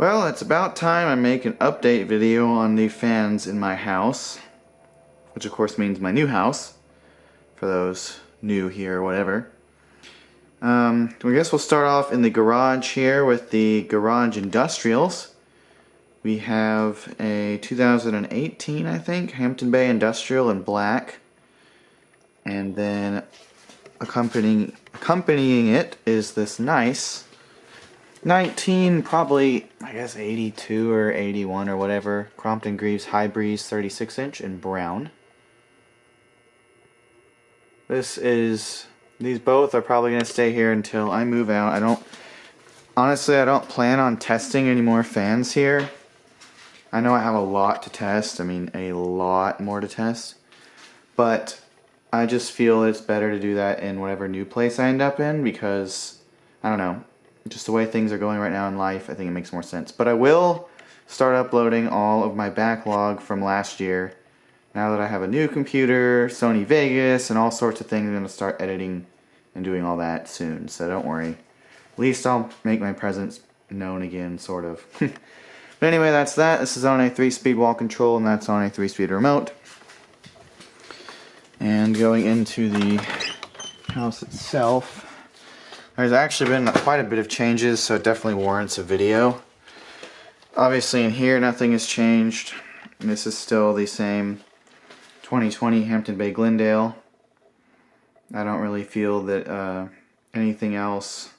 Well, it's about time I make an update video on the fans in my house, which of course means my new house, for those new here or whatever. I guess we'll start off in the garage here with the Garage Industrials. We have a 2018, I think, Hampton Bay Industrial in black, and then accompanying it is this nice 19, probably, I guess 82 or 81 or whatever, Crompton Greaves High Breeze 36-inch in brown. These both are probably going to stay here until I move out. Honestly, I don't plan on testing any more fans here. I know I have a lot to test, a lot more to test, but I just feel it's better to do that in whatever new place I end up in because, I don't know, just the way things are going right now in life, I think it makes more sense. But I will start uploading all of my backlog from last year. Now that I have a new computer, Sony Vegas, and all sorts of things, I'm going to start editing and doing all that soon, so don't worry. At least I'll make my presence known again, sort of. But anyway, that's that. This is on a 3-speed wall control, and that's on a 3-speed remote. And going into the house itself, there's actually been quite a bit of changes, so it definitely warrants a video. Obviously in here nothing has changed. This is still the same 2020 Hampton Bay Glendale. I don't really feel that anything else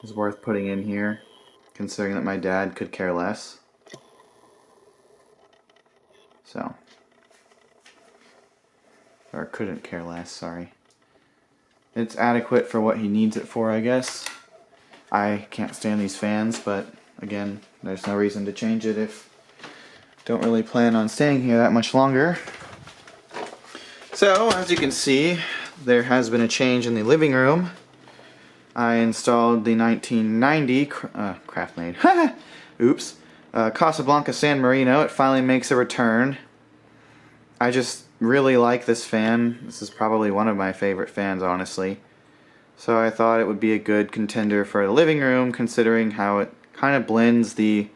is worth putting in here, considering that my dad could care less. So, or couldn't care less, sorry. It's adequate for what he needs it for, I guess. I can't stand these fans, but again, there's no reason to change it if don't really plan on staying here that much longer. So, as you can see, there has been a change in the living room. I installed the 1990 craft-made oops, Casablanca San Marino. It finally makes a return. I just really like this fan. This is probably one of my favorite fans, honestly. So I thought it would be a good contender for the living room, considering how it kind of blends the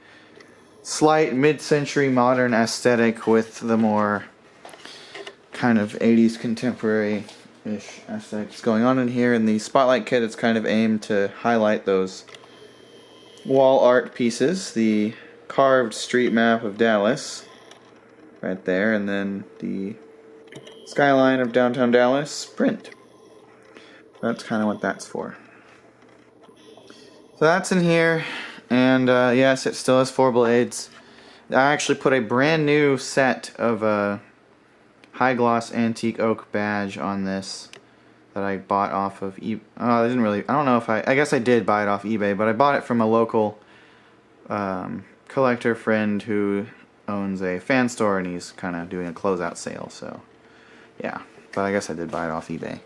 slight mid-century modern aesthetic with the more kind of 80s contemporary-ish aesthetics going on in here. And the Spotlight kit is kind of aimed to highlight those wall art pieces. The carved street map of Dallas right there, and then the skyline of downtown Dallas print. That's kind of what that's for. So that's in here, and yes, it still has 4 blades. I actually put a brand new set of high gloss antique oak badge on this that I bought off of eBay. I don't know if I guess I did buy it off eBay, but I bought it from a local collector friend who owns a fan store, and he's kind of doing a closeout sale, so yeah, but I guess I did buy it off eBay.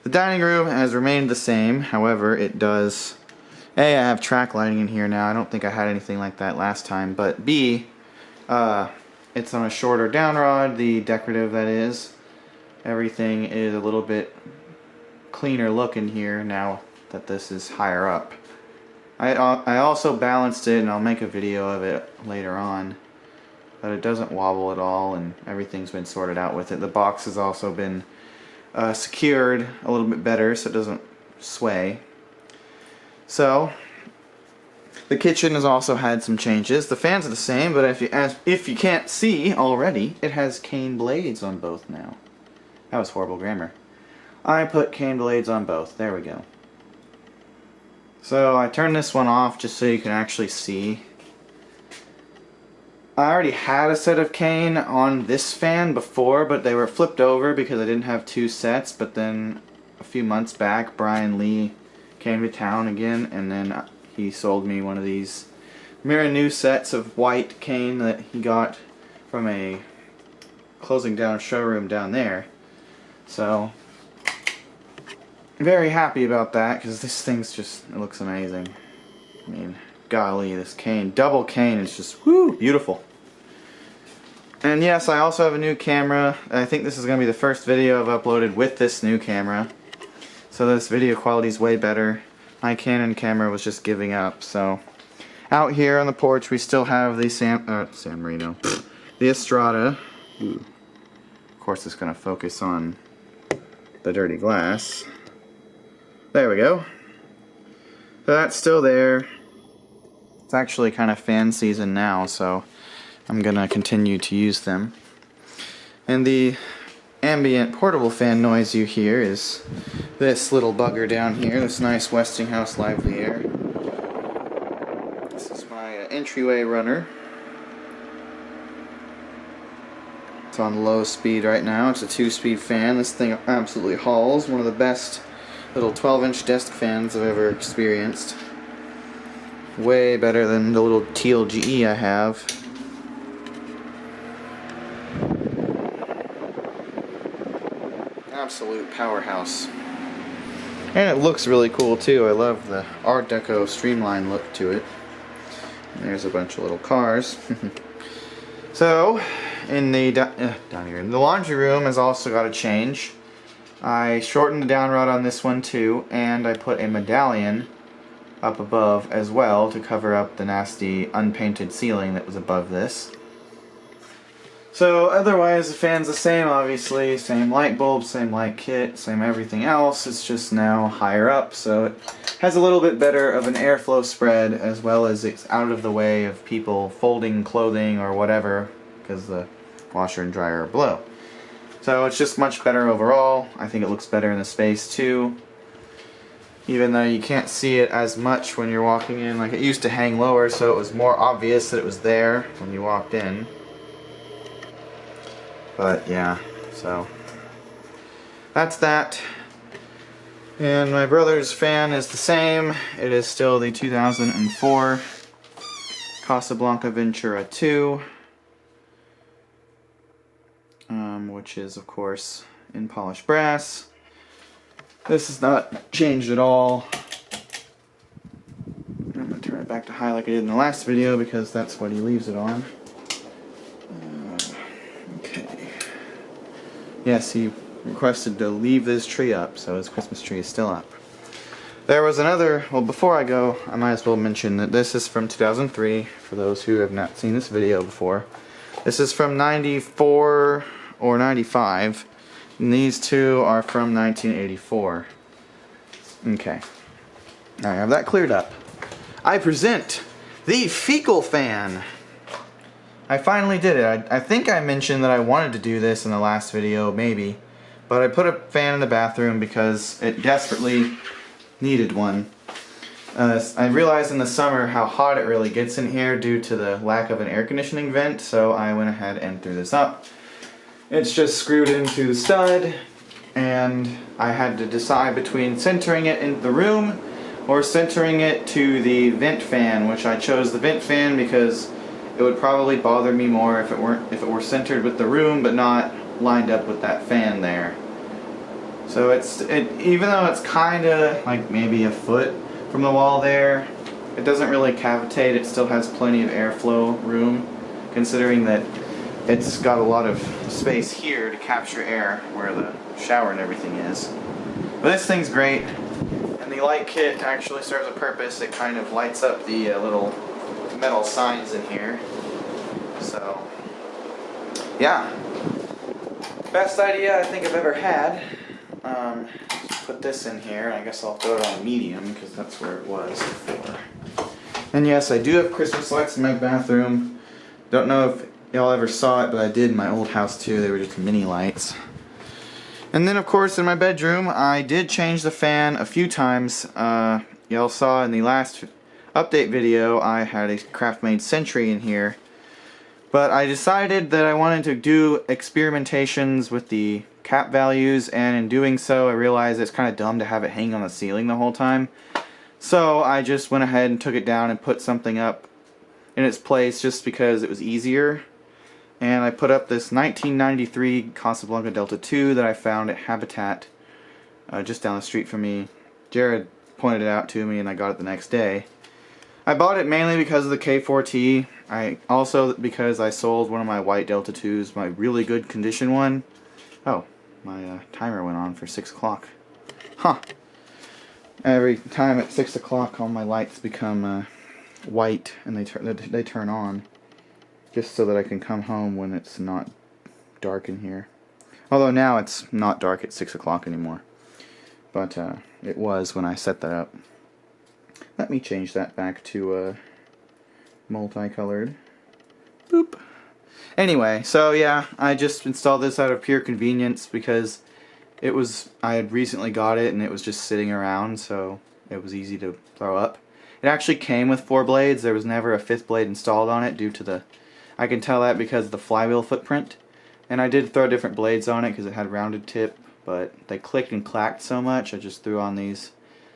The dining room has remained the same, however, it does, A, I have track lighting in here now. I don't think I had anything like that last time, but B, it's on a shorter down rod, the decorative that is. Everything is a little bit cleaner looking here now that this is higher up. I also balanced it, and I'll make a video of it later on, but it doesn't wobble at all, and everything's been sorted out with it. The box has also been secured a little bit better so it doesn't sway. So the kitchen has also had some changes. The fans are the same, but if you can't see already, it has cane blades on both now. That was horrible grammar. I put cane blades on both. There we go. So I turned this one off just so you can actually see. I already had a set of cane on this fan before, but they were flipped over because I didn't have 2 sets. But then a few months back, Brian Lee came to town again, and then he sold me one of these mirror new sets of white cane that he got from a closing down showroom down there. So very happy about that, because this thing's just, it looks amazing. Golly, this cane, double cane, is just, whoo, beautiful. And yes, I also have a new camera. I think this is going to be the first video I've uploaded with this new camera. So this video quality is way better. My Canon camera was just giving up, so Out here on the porch, we still have the San Marino, the Estrada. Ooh. Of course, it's going to focus on the dirty glass. There we go. So that's still there. It's actually kind of fan season now, so I'm going to continue to use them. And the ambient portable fan noise you hear is this little bugger down here, this nice Westinghouse Lively Air. This is my entryway runner. It's on low speed right now. It's a 2-speed fan. This thing absolutely hauls. One of the best little 12-inch desk fans I've ever experienced. Way better than the little teal GE I have. Absolute powerhouse. And it looks really cool too. I love the Art Deco streamlined look to it. And there's a bunch of little cars. So, in the down here, the laundry room has also got a change. I shortened the down rod on this one too, and I put a medallion up above as well to cover up the nasty unpainted ceiling that was above this. So otherwise the fan's the same, obviously, same light bulb, same light kit, same everything else. It's just now higher up, so it has a little bit better of an airflow spread, as well as it's out of the way of people folding clothing or whatever, because the washer and dryer are below. So it's just much better overall. I think it looks better in the space too. Even though you can't see it as much when you're walking in. Like, it used to hang lower, so it was more obvious that it was there when you walked in. But yeah, so that's that. And my brother's fan is the same. It is still the 2004 Casablanca Ventura 2. Which is, of course, in polished brass. This has not changed at all. I'm going to turn it back to high like I did in the last video because that's what he leaves it on. Okay. Yes, he requested to leave this tree up, so his Christmas tree is still up. There was another, well, before I go, I might as well mention that this is from 2003, for those who have not seen this video before. This is from 94 or 95, and these two are from 1984. Okay, now I have that cleared up. I present the fecal fan. I finally did it. I think I mentioned that I wanted to do this in the last video, maybe, but I put a fan in the bathroom because it desperately needed one. I realized in the summer how hot it really gets in here due to the lack of an air conditioning vent, so I went ahead and threw this up. It's just screwed into the stud, and I had to decide between centering it in the room or centering it to the vent fan, which I chose the vent fan because it would probably bother me more if it were centered with the room but not lined up with that fan there. So even though it's kind of like maybe a foot from the wall there, it doesn't really cavitate. It still has plenty of airflow room, considering that it's got a lot of space here to capture air where the shower and everything is. But this thing's great, and the light kit actually serves a purpose. It kind of lights up the little metal signs in here. So, yeah. Best idea I think I've ever had. Put this in here. I guess I'll throw it on medium because that's where it was before. And yes, I do have Christmas lights in my bathroom. Don't know if y'all ever saw it, but I did in my old house too. They were just mini lights. And then of course in my bedroom I did change the fan a few times. Y'all saw in the last update video I had a craft-made Sentry in here. But I decided that I wanted to do experimentations with the cap values, and in doing so I realized it's kind of dumb to have it hang on the ceiling the whole time. So I just went ahead and took it down and put something up in its place just because it was easier. And I put up this 1993 Casablanca Delta 2 that I found at Habitat just down the street from me. Jared pointed it out to me and I got it the next day. I bought it mainly because of the K4T. Also because I sold one of my white Delta 2s, my really good condition one. Oh, my timer went on for 6 o'clock. Huh. Every time at 6 o'clock all my lights become white and they turn on, just so that I can come home when it's not dark in here. Although now it's not dark at 6 o'clock anymore, but it was when I set that up. Let me change that back to multicolored. Boop. Anyway, so yeah, I just installed this out of pure convenience because I had recently got it and it was just sitting around, so it was easy to throw up. It actually came with 4 blades. There was never a 5th blade installed on it due to the, I can tell that because of the flywheel footprint. And I did throw different blades on it because it had rounded tip, but they clicked and clacked so much I just threw on these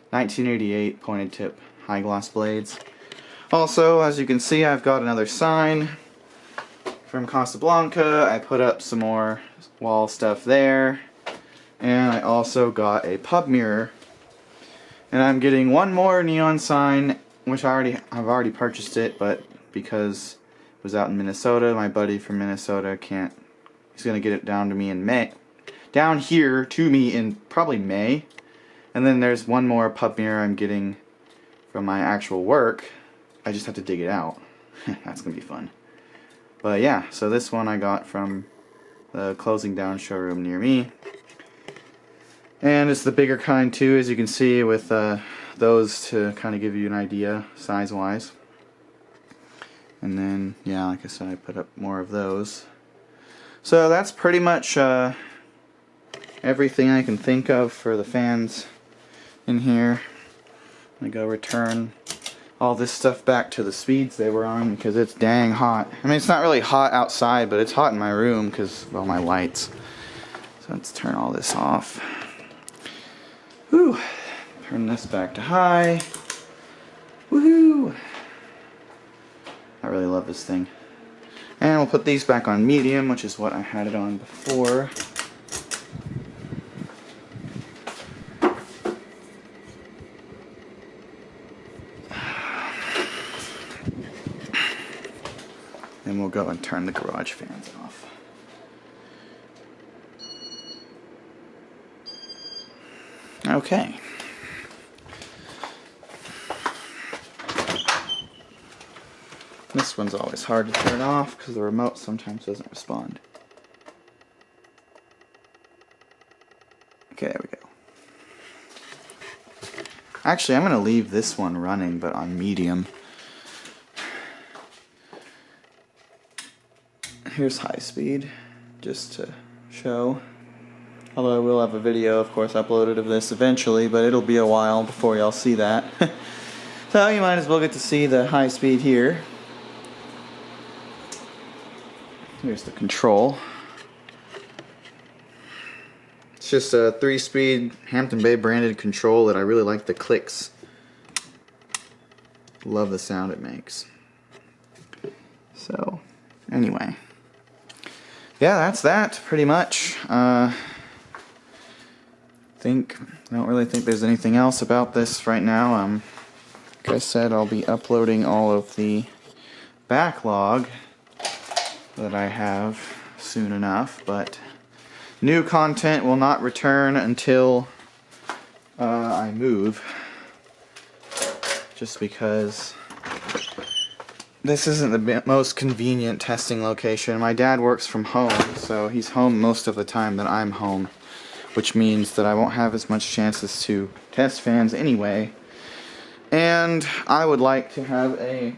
1988 pointed tip high gloss blades. Also, as you can see, I've got another sign from Casablanca. I put up some more wall stuff there, and I also got a pub mirror, and I'm getting one more neon sign, which I've already purchased it, but because it was out in Minnesota, my buddy from Minnesota he's gonna get it down to me in May, down here to me in probably May. And then there's one more pub mirror I'm getting from my actual work. I just have to dig it out. That's gonna be fun. But yeah, so this one I got from the closing down showroom near me. And it's the bigger kind too, as you can see, with those to kind of give you an idea size-wise. And then, yeah, like I said, I put up more of those. So that's pretty much everything I can think of for the fans in here. I'm gonna go return all this stuff back to the speeds they were on because it's dang hot. I mean, it's not really hot outside, but it's hot in my room because, well, my lights. So let's turn all this off. Whew. Turn this back to high. Woohoo! I really love this thing. And we'll put these back on medium, which is what I had it on before. Then we'll go and turn the garage fans off. Okay. This one's always hard to turn off because the remote sometimes doesn't respond. Okay, there we go. Actually, I'm going to leave this one running, but on medium. Here's high speed, just to show. Although I will have a video, of course, uploaded of this eventually, but it'll be a while before y'all see that. So you might as well get to see the high speed here. Here's the control. It's just a 3-speed Hampton Bay branded control that I really like the clicks. Love the sound it makes. So, anyway. Yeah, that's that, pretty much. I don't really think there's anything else about this right now. Like I said, I'll be uploading all of the backlog that I have soon enough, but new content will not return until I move, just because this isn't the most convenient testing location. My dad works from home, so he's home most of the time that I'm home, which means that I won't have as much chances to test fans anyway. And I would like to have a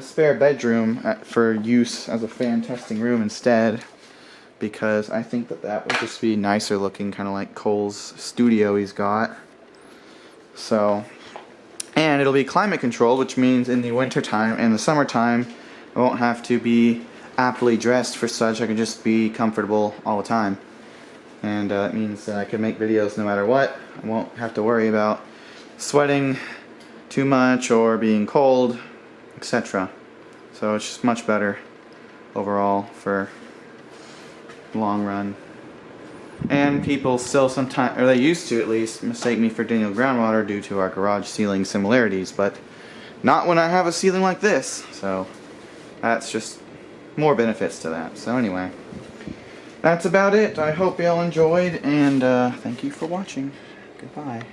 spare bedroom for use as a fan testing room instead, because I think that would just be nicer looking, kind of like Cole's studio he's got. So, and it'll be climate controlled, which means in the wintertime and the summertime I won't have to be aptly dressed for such. I can just be comfortable all the time. And it means that I can make videos no matter what. I won't have to worry about sweating too much or being cold, etc. So it's just much better overall for the long run. And people still sometimes, or they used to at least, mistake me for Daniel Groundwater due to our garage ceiling similarities, but not when I have a ceiling like this. So that's just more benefits to that. So anyway, that's about it. I hope y'all enjoyed, and thank you for watching. Goodbye.